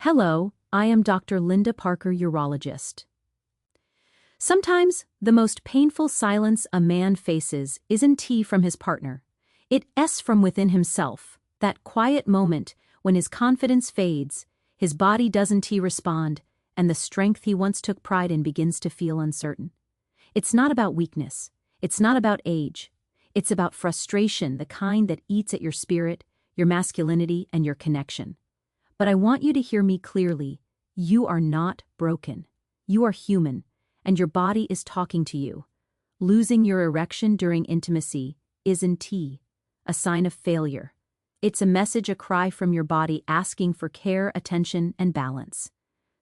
Hello, I am Dr. Linda Parker, urologist. Sometimes, the most painful silence a man faces isn't T from his partner. It's from within himself, that quiet moment when his confidence fades, his body doesn't respond, and the strength he once took pride in begins to feel uncertain. It's not about weakness. It's not about age. It's about frustration, the kind that eats at your spirit, your masculinity, and your connection. But I want you to hear me clearly. You are not broken. You are human, and your body is talking to you. Losing your erection during intimacy isn't a sign of failure. It's a message, a cry from your body asking for care, attention, and balance.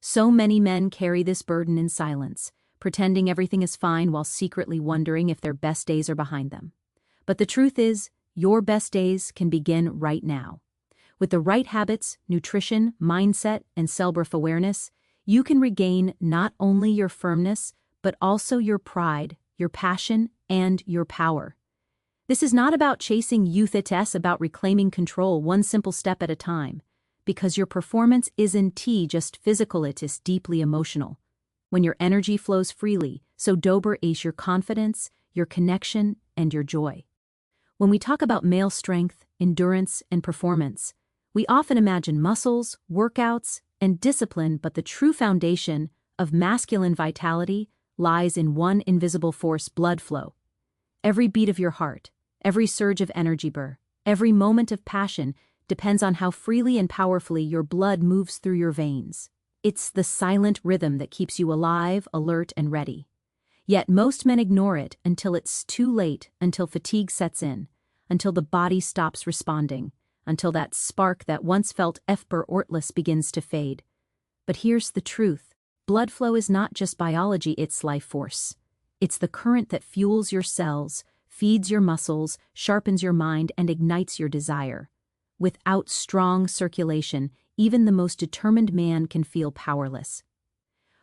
So many men carry this burden in silence, pretending everything is fine while secretly wondering if their best days are behind them. But the truth is, your best days can begin right now. With the right habits, nutrition, mindset, and self-awareness, you can regain not only your firmness, but also your pride, your passion, and your power. This is not about chasing youth, it's about reclaiming control one simple step at a time. Because your performance isn't just physical, it is deeply emotional. When your energy flows freely, so dober is your confidence, your connection, and your joy. When we talk about male strength, endurance, and performance, we often imagine muscles, workouts, and discipline, but the true foundation of masculine vitality lies in one invisible force: blood flow. Every beat of your heart, every surge of energy burr, every moment of passion depends on how freely and powerfully your blood moves through your veins. It's the silent rhythm that keeps you alive, alert, and ready. Yet most men ignore it until it's too late, until fatigue sets in, until the body stops responding, until that spark that once felt effortless begins to fade. But here's the truth. Blood flow is not just biology, it's life force. It's the current that fuels your cells, feeds your muscles, sharpens your mind, and ignites your desire. Without strong circulation, even the most determined man can feel powerless.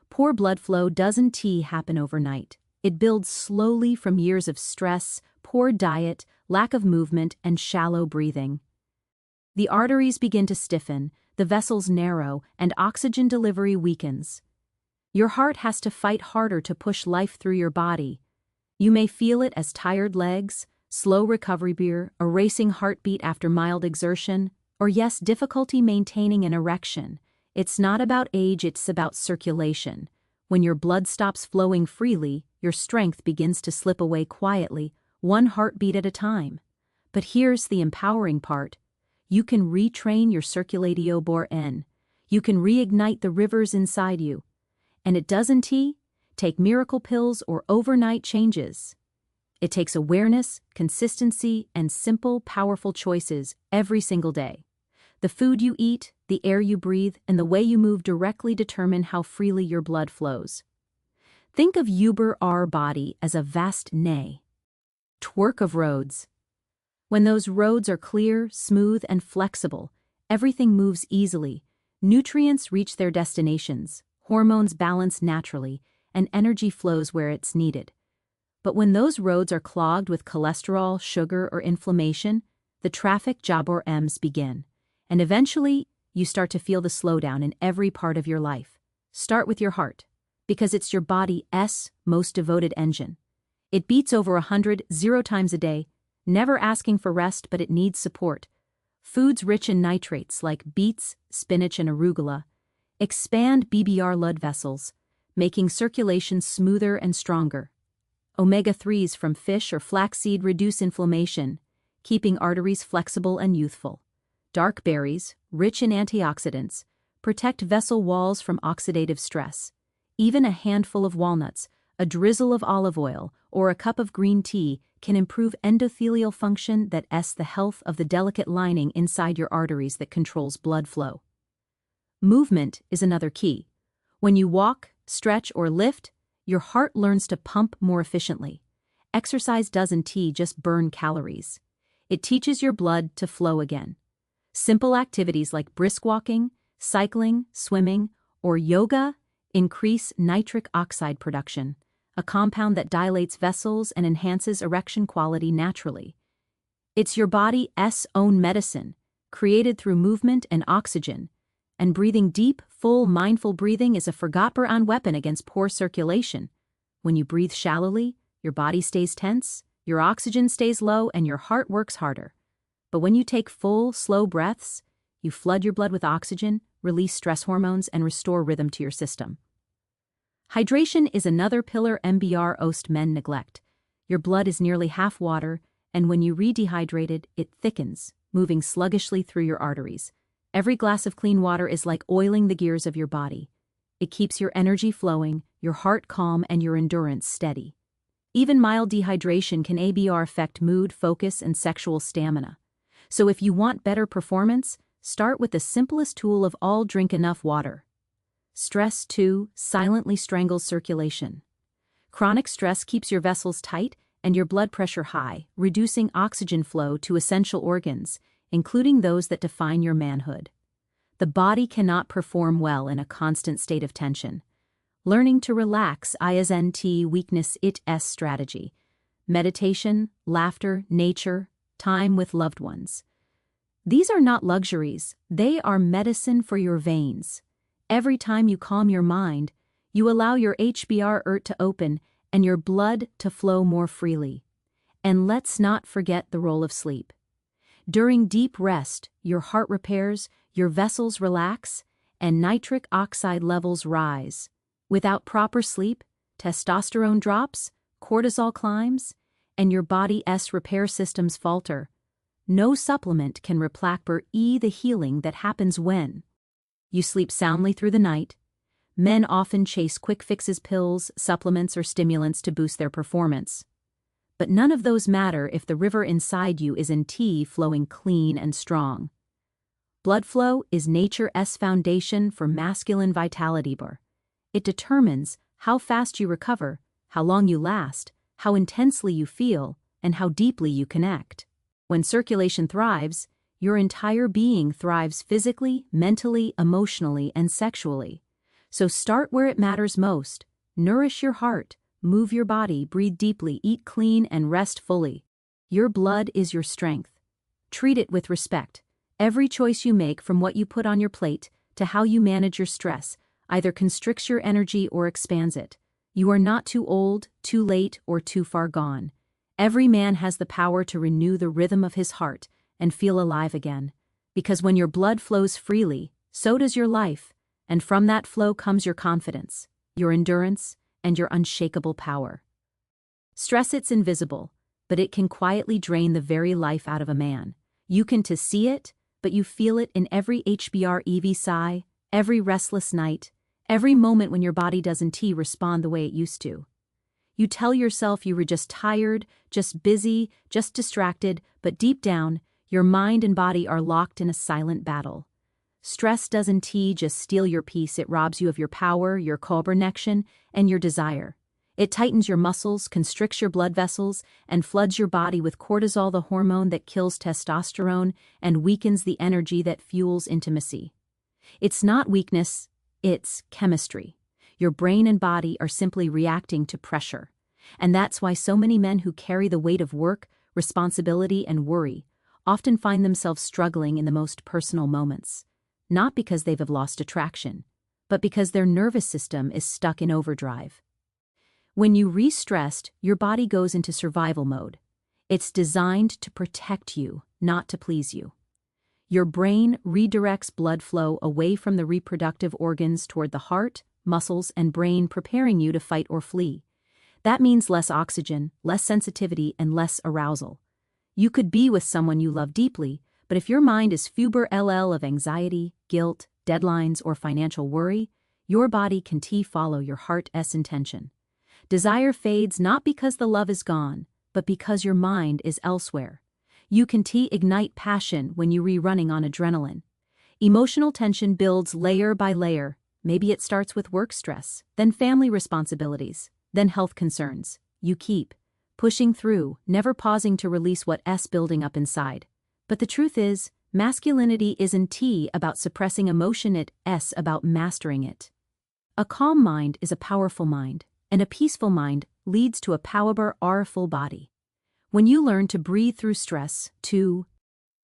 Poor blood flow doesn't happen overnight. It builds slowly from years of stress, poor diet, lack of movement, and shallow breathing. The arteries begin to stiffen, the vessels narrow, and oxygen delivery weakens. Your heart has to fight harder to push life through your body. You may feel it as tired legs, slow recovery beer, a racing heartbeat after mild exertion, or yes, difficulty maintaining an erection. It's not about age, it's about circulation. When your blood stops flowing freely, your strength begins to slip away quietly, one heartbeat at a time. But here's the empowering part. You can retrain your circulatio. You can reignite the rivers inside you. And it doesn't take miracle pills or overnight changes. It takes awareness, consistency, and simple, powerful choices every single day. The food you eat, the air you breathe, and the way you move directly determine how freely your blood flows. Think of our body as a vast network of roads. When those roads are clear, smooth, and flexible, everything moves easily, nutrients reach their destinations, hormones balance naturally, and energy flows where it's needed. But when those roads are clogged with cholesterol, sugar, or inflammation, the traffic jams begin. And eventually, you start to feel the slowdown in every part of your life. Start with your heart, because it's your body's most devoted engine. It beats over 100 times a day, never asking for rest, but it needs support. Foods rich in nitrates like beets, spinach, and arugula expand blood vessels, making circulation smoother and stronger. Omega-3s from fish or flaxseed reduce inflammation, keeping arteries flexible and youthful. Dark berries, rich in antioxidants, protect vessel walls from oxidative stress. Even a handful of walnuts, a drizzle of olive oil, or a cup of green tea can improve endothelial function, that's the health of the delicate lining inside your arteries that controls blood flow. Movement is another key. When you walk, stretch, or lift, your heart learns to pump more efficiently. Exercise doesn't just burn calories. It teaches your blood to flow again. Simple activities like brisk walking, cycling, swimming, or yoga increase nitric oxide production, a compound that dilates vessels and enhances erection quality naturally. It's your body's own medicine, created through movement and oxygen, and breathing deep, full, mindful breathing is a forgot-on weapon against poor circulation. When you breathe shallowly, your body stays tense, your oxygen stays low, and your heart works harder. But when you take full, slow breaths, you flood your blood with oxygen, release stress hormones, and restore rhythm to your system. Hydration is another pillar most men neglect. Your blood is nearly half water, and when you re-dehydrate it thickens, moving sluggishly through your arteries. Every glass of clean water is like oiling the gears of your body. It keeps your energy flowing, your heart calm, and your endurance steady. Even mild dehydration can affect mood, focus, and sexual stamina. So if you want better performance, start with the simplest tool of all: drink enough water. Stress, too, silently strangles circulation. Chronic stress keeps your vessels tight and your blood pressure high, reducing oxygen flow to essential organs, including those that define your manhood. The body cannot perform well in a constant state of tension. Learning to relax isn't weakness, it's strategy. Meditation, laughter, nature, time with loved ones. These are not luxuries, they are medicine for your veins. Every time you calm your mind, you allow your HBR to open and your blood to flow more freely. And let's not forget the role of sleep. During deep rest, your heart repairs, your vessels relax, and nitric oxide levels rise. Without proper sleep, testosterone drops, cortisol climbs, and your body's repair systems falter. No supplement can replace the healing that happens when you sleep soundly through the night. Men often chase quick fixes, pills, supplements, or stimulants to boost their performance. But none of those matter if the river inside you is flowing clean and strong. Blood flow is nature's foundation for masculine vitality. It determines how fast you recover, how long you last, how intensely you feel, and how deeply you connect. When circulation thrives, your entire being thrives physically, mentally, emotionally, and sexually. So start where it matters most. Nourish your heart, move your body, breathe deeply, eat clean, and rest fully. Your blood is your strength. Treat it with respect. Every choice you make, from what you put on your plate to how you manage your stress, either constricts your energy or expands it. You are not too old, too late, or too far gone. Every man has the power to renew the rhythm of his heart and feel alive again. Because when your blood flows freely, so does your life, and from that flow comes your confidence, your endurance, and your unshakable power. Stress, it's invisible, but it can quietly drain the very life out of a man. You can see it, but you feel it in every HBR sigh, every restless night, every moment when your body doesn't respond the way it used to. You tell yourself you were just tired, just busy, just distracted, but deep down, your mind and body are locked in a silent battle. Stress doesn't just steal your peace, it robs you of your power, your connection, and your desire. It tightens your muscles, constricts your blood vessels, and floods your body with cortisol, the hormone that kills testosterone and weakens the energy that fuels intimacy. It's not weakness, it's chemistry. Your brain and body are simply reacting to pressure. And that's why so many men who carry the weight of work, responsibility, and worry often find themselves struggling in the most personal moments. Not because they've lost attraction, but because their nervous system is stuck in overdrive. When you re-stressed, your body goes into survival mode. It's designed to protect you, not to please you. Your brain redirects blood flow away from the reproductive organs toward the heart, muscles, and brain, preparing you to fight or flee. That means less oxygen, less sensitivity, and less arousal. You could be with someone you love deeply, but if your mind is full of anxiety, guilt, deadlines, or financial worry, your body can follow your heart's intention. Desire fades not because the love is gone, but because your mind is elsewhere. You can ignite passion when you running on adrenaline. Emotional tension builds layer by layer. Maybe it starts with work stress, then family responsibilities, then health concerns. You keep pushing through, never pausing to release what's building up inside. But the truth is, masculinity isn't about suppressing emotion, it's about mastering it. A calm mind is a powerful mind, and a peaceful mind leads to a powerful body. When you learn to breathe through stress, to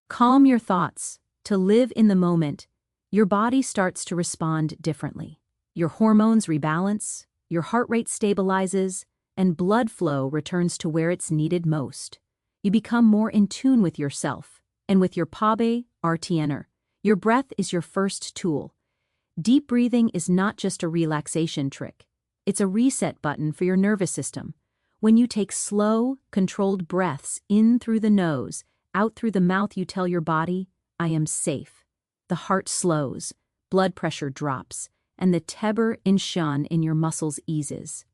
calm your thoughts, to live in the moment, your body starts to respond differently. Your hormones rebalance, your heart rate stabilizes, and blood flow returns to where it's needed most. You become more in tune with yourself, and with your pabe, RTNer, your breath is your first tool. Deep breathing is not just a relaxation trick. It's a reset button for your nervous system. When you take slow, controlled breaths in through the nose, out through the mouth, you tell your body, I am safe. The heart slows, blood pressure drops, and the teber inshan in your muscles eases.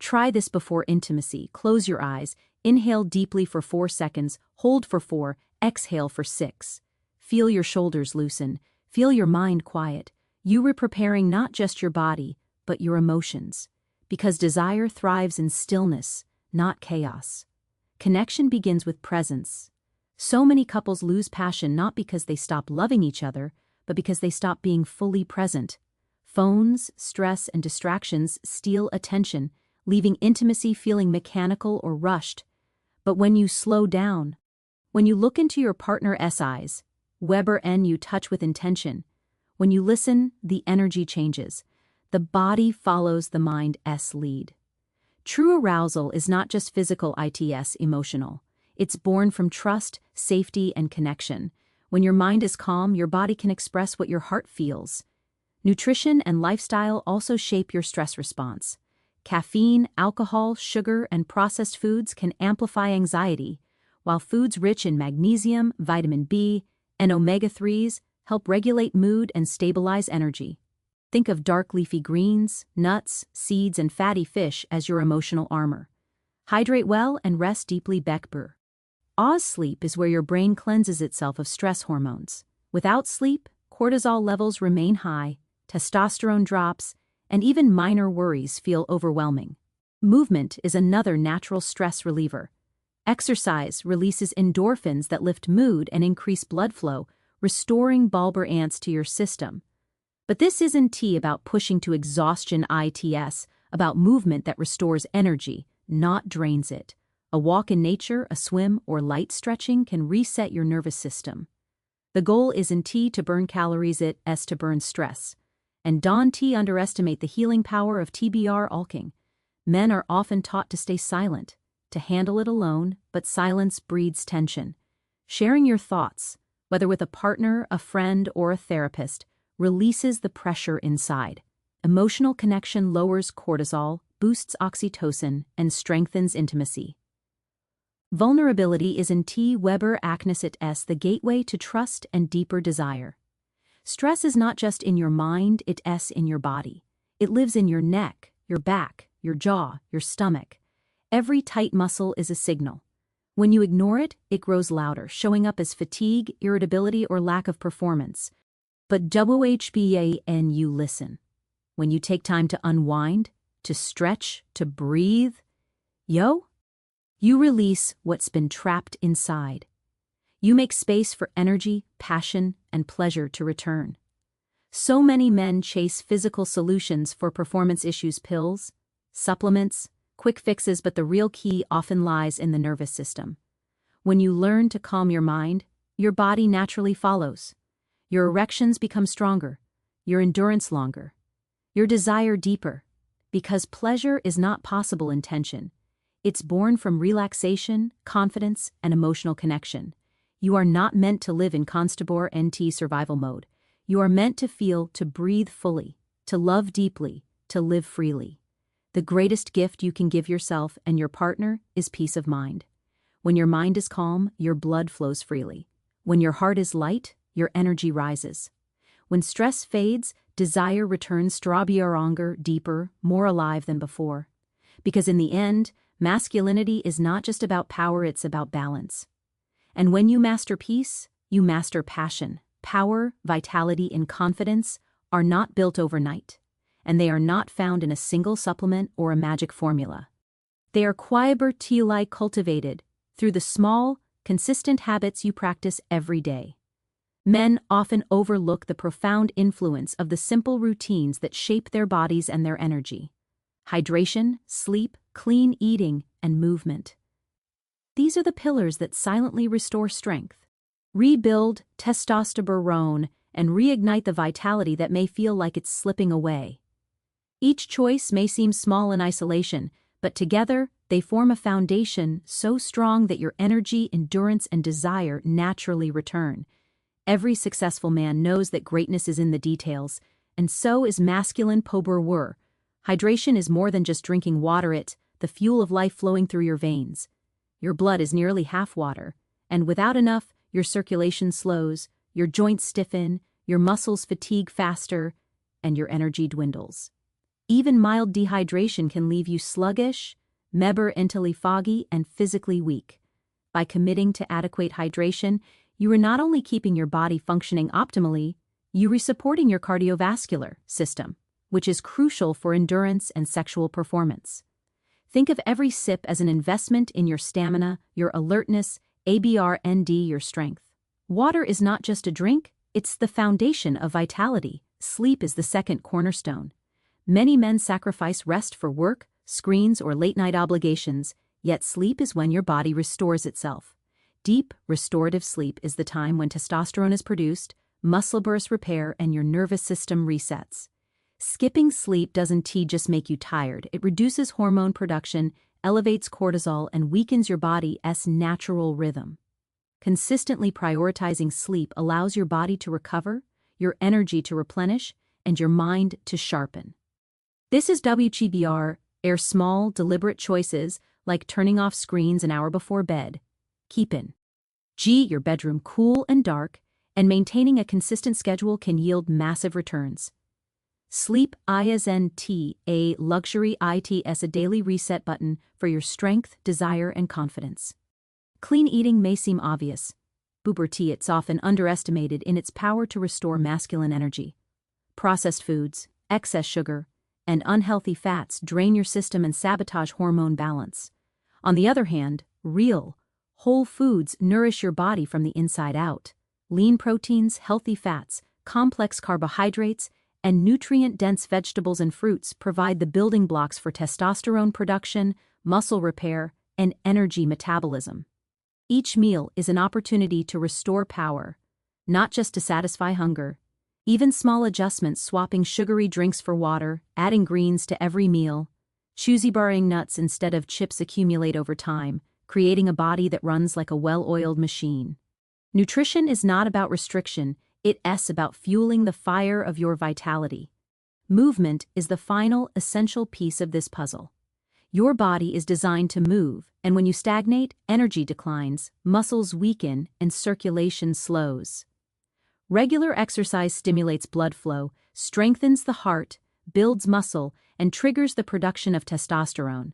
Try this before intimacy. Close your eyes, inhale deeply for 4 seconds, hold for 4, exhale for 6. Feel your shoulders loosen, feel your mind quiet. You are preparing not just your body, but your emotions. Because desire thrives in stillness, not chaos. Connection begins with presence. So many couples lose passion not because they stop loving each other, but because they stop being fully present. Phones, stress, and distractions steal attention, leaving intimacy feeling mechanical or rushed. But when you slow down, when you look into your partner's eyes, Weber N, you touch with intention. When you listen, the energy changes. The body follows the mind's lead. True arousal is not just physical, it's emotional. It's born from trust, safety, and connection. When your mind is calm, your body can express what your heart feels. Nutrition and lifestyle also shape your stress response. Caffeine, alcohol, sugar, and processed foods can amplify anxiety, while foods rich in magnesium, vitamin B, and omega-3s help regulate mood and stabilize energy. Think of dark leafy greens, nuts, seeds, and fatty fish as your emotional armor. Hydrate well and rest deeply. Bekbur. Oz sleep is where your brain cleanses itself of stress hormones. Without sleep, cortisol levels remain high, testosterone drops, and even minor worries feel overwhelming. Movement is another natural stress reliever. Exercise releases endorphins that lift mood and increase blood flow, restoring balance to your system. But this isn't about pushing to exhaustion. It's about movement that restores energy, not drains it. A walk in nature, a swim, or light stretching can reset your nervous system. The goal isn't to burn calories, it's to burn stress. And don't underestimate the healing power of TBR alking. Men are often taught to stay silent, to handle it alone, but silence breeds tension. Sharing your thoughts, whether with a partner, a friend, or a therapist, releases the pressure inside. Emotional connection lowers cortisol, boosts oxytocin, and strengthens intimacy. Vulnerability is in T. Weber Acnes it's the gateway to trust and deeper desire. Stress is not just in your mind, it's in your body. It lives in your neck, your back, your jaw, your stomach. Every tight muscle is a signal. When you ignore it, it grows louder, showing up as fatigue, irritability, or lack of performance. But WHBAN, you listen. When you take time to unwind, to stretch, to breathe, you release what's been trapped inside. You make space for energy, passion, and pleasure to return. So many men chase physical solutions for performance issues: pills, supplements, quick fixes, but the real key often lies in the nervous system. When you learn to calm your mind, your body naturally follows. Your erections become stronger, your endurance longer, your desire deeper, because pleasure is not possible in tension. It's born from relaxation, confidence, and emotional connection. You are not meant to live in Constabor NT survival mode. You are meant to feel, to breathe fully, to love deeply, to live freely. The greatest gift you can give yourself and your partner is peace of mind. When your mind is calm, your blood flows freely. When your heart is light, your energy rises. When stress fades, desire returns stronger, deeper, more alive than before. Because in the end, masculinity is not just about power, it's about balance. And when you master peace, you master passion. Power, vitality, and confidence are not built overnight, and they are not found in a single supplement or a magic formula. They are cultivated through the small, consistent habits you practice every day. Men often overlook the profound influence of the simple routines that shape their bodies and their energy. Hydration, sleep, clean eating, and movement. These are the pillars that silently restore strength, rebuild testosterone, and reignite the vitality that may feel like it's slipping away. Each choice may seem small in isolation, but together, they form a foundation so strong that your energy, endurance, and desire naturally return. Every successful man knows that greatness is in the details, and so is masculine power. Hydration is more than just drinking water, the fuel of life flowing through your veins. Your blood is nearly half water, and without enough, your circulation slows, your joints stiffen, your muscles fatigue faster, and your energy dwindles. Even mild dehydration can leave you sluggish, mentally foggy, and physically weak. By committing to adequate hydration, you are not only keeping your body functioning optimally, you are supporting your cardiovascular system, which is crucial for endurance and sexual performance. Think of every sip as an investment in your stamina, your alertness, your strength. Water is not just a drink, it's the foundation of vitality. Sleep is the second cornerstone. Many men sacrifice rest for work, screens, or late-night obligations, yet sleep is when your body restores itself. Deep, restorative sleep is the time when testosterone is produced, muscle bursts repair, and your nervous system resets. Skipping sleep doesn't just make you tired, it reduces hormone production, elevates cortisol, and weakens your body's natural rhythm. Consistently prioritizing sleep allows your body to recover, your energy to replenish, and your mind to sharpen. This is small, deliberate choices like turning off screens an hour before bed, keeping your bedroom cool and dark, and maintaining a consistent schedule can yield massive returns. Sleep isn't a luxury, it's a daily reset button for your strength, desire, and confidence. Clean eating may seem obvious, but it's often underestimated in its power to restore masculine energy. Processed foods, excess sugar, and unhealthy fats drain your system and sabotage hormone balance. On the other hand, real, whole foods nourish your body from the inside out. Lean proteins, healthy fats, complex carbohydrates, and nutrient-dense vegetables and fruits provide the building blocks for testosterone production, muscle repair, and energy metabolism. Each meal is an opportunity to restore power, not just to satisfy hunger. Even small adjustments, swapping sugary drinks for water, adding greens to every meal, choosing nuts instead of chips accumulate over time, creating a body that runs like a well-oiled machine. Nutrition is not about restriction, it's about fueling the fire of your vitality. Movement is the final, essential piece of this puzzle. Your body is designed to move, and when you stagnate, energy declines, muscles weaken, and circulation slows. Regular exercise stimulates blood flow, strengthens the heart, builds muscle, and triggers the production of testosterone.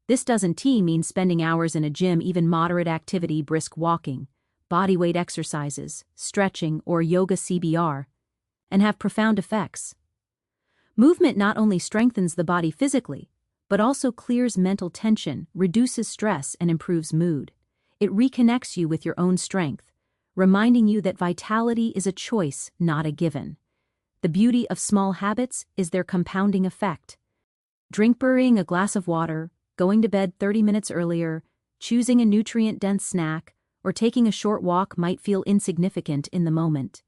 This doesn't mean spending hours in a gym. Even moderate activity, brisk walking, bodyweight exercises, stretching, or yoga CBR, and have profound effects. Movement not only strengthens the body physically, but also clears mental tension, reduces stress, and improves mood. It reconnects you with your own strength, reminding you that vitality is a choice, not a given. The beauty of small habits is their compounding effect. Drinking a glass of water, going to bed 30 minutes earlier, choosing a nutrient-dense snack, or taking a short walk might feel insignificant in the moment.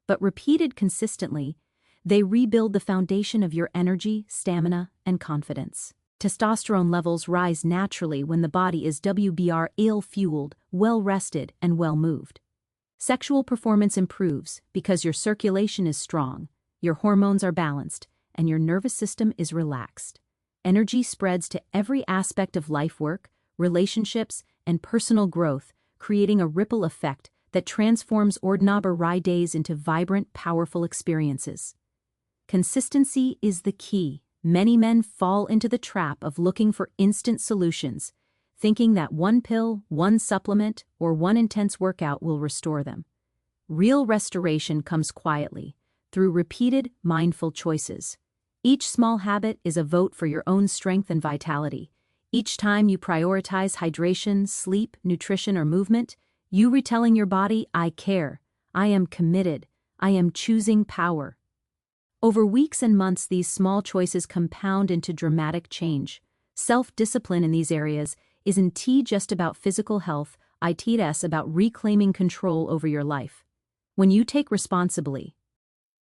But repeated consistently, they rebuild the foundation of your energy, stamina, and confidence. Testosterone levels rise naturally when the body is ill-fueled, well-rested, and well-moved. Sexual performance improves because your circulation is strong, your hormones are balanced, and your nervous system is relaxed. Energy spreads to every aspect of life work, relationships, and personal growth, creating a ripple effect that transforms ordinary days into vibrant, powerful experiences. Consistency is the key. Many men fall into the trap of looking for instant solutions, thinking that one pill, one supplement, or one intense workout will restore them. Real restoration comes quietly, through repeated, mindful choices. Each small habit is a vote for your own strength and vitality. Each time you prioritize hydration, sleep, nutrition, or movement, you retelling your body, I care, I am committed, I am choosing power. Over weeks and months, these small choices compound into dramatic change. Self-discipline in these areas isn't just about physical health, it's about reclaiming control over your life. when you take responsibility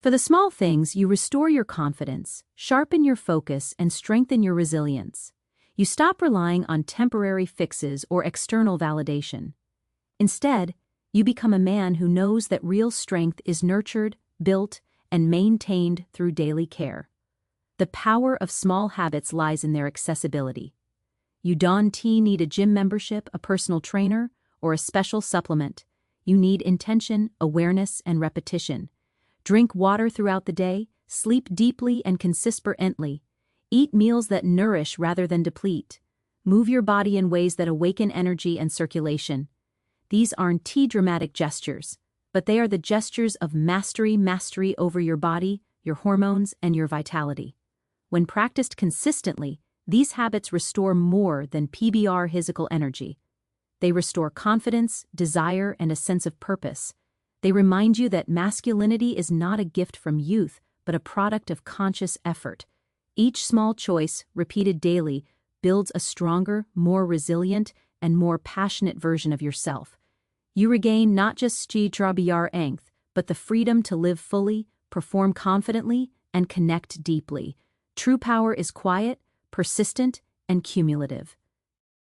for the small things, you restore your confidence, sharpen your focus, and strengthen your resilience. You stop relying on temporary fixes or external validation. Instead, you become a man who knows that real strength is nurtured, built, and maintained through daily care. The power of small habits lies in their accessibility. You don't need a gym membership, a personal trainer, or a special supplement. You need intention, awareness, and repetition. Drink water throughout the day, sleep deeply and consistently. Eat meals that nourish rather than deplete. Move your body in ways that awaken energy and circulation. These aren't dramatic gestures, but they are the gestures of mastery over your body, your hormones, and your vitality. When practiced consistently, these habits restore more than PBR physical energy. They restore confidence, desire, and a sense of purpose. They remind you that masculinity is not a gift from youth, but a product of conscious effort. Each small choice, repeated daily, builds a stronger, more resilient, and more passionate version of yourself. You regain not just angst, but the freedom to live fully, perform confidently, and connect deeply. True power is quiet, persistent, and cumulative.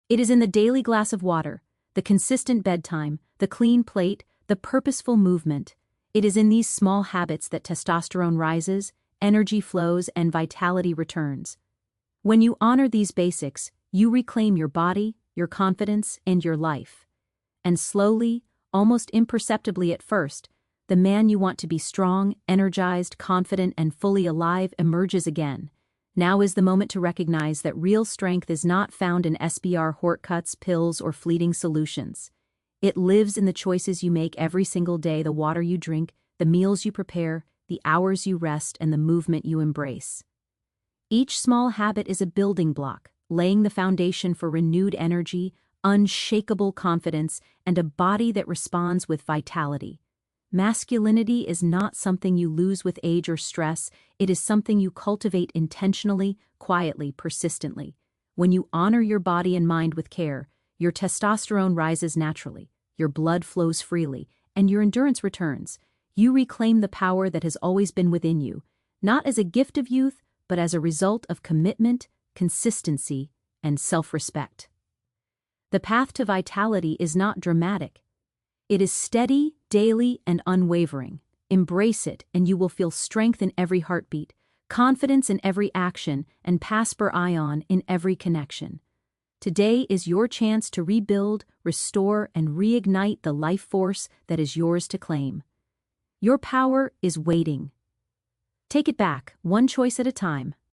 It is in the daily glass of water, the consistent bedtime, the clean plate, the purposeful movement. It is in these small habits that testosterone rises, energy flows, and vitality returns. When you honor these basics, you reclaim your body, your confidence, and your life. And slowly, almost imperceptibly at first, the man you want to be strong, energized, confident, and fully alive emerges again. Now is the moment to recognize that real strength is not found in SBR shortcuts, pills, or fleeting solutions. It lives in the choices you make every single day, the water you drink, the meals you prepare, the hours you rest, and the movement you embrace. Each small habit is a building block, laying the foundation for renewed energy, unshakable confidence, and a body that responds with vitality. Masculinity is not something you lose with age or stress, it is something you cultivate intentionally, quietly, persistently. When you honor your body and mind with care, your testosterone rises naturally, your blood flows freely, and your endurance returns. You reclaim the power that has always been within you, not as a gift of youth, but as a result of commitment, consistency, and self-respect. The path to vitality is not dramatic. It is steady, daily, and unwavering. Embrace it, and you will feel strength in every heartbeat, confidence in every action, and Pasper ion in every connection. Today is your chance to rebuild, restore, and reignite the life force that is yours to claim. Your power is waiting. Take it back, one choice at a time.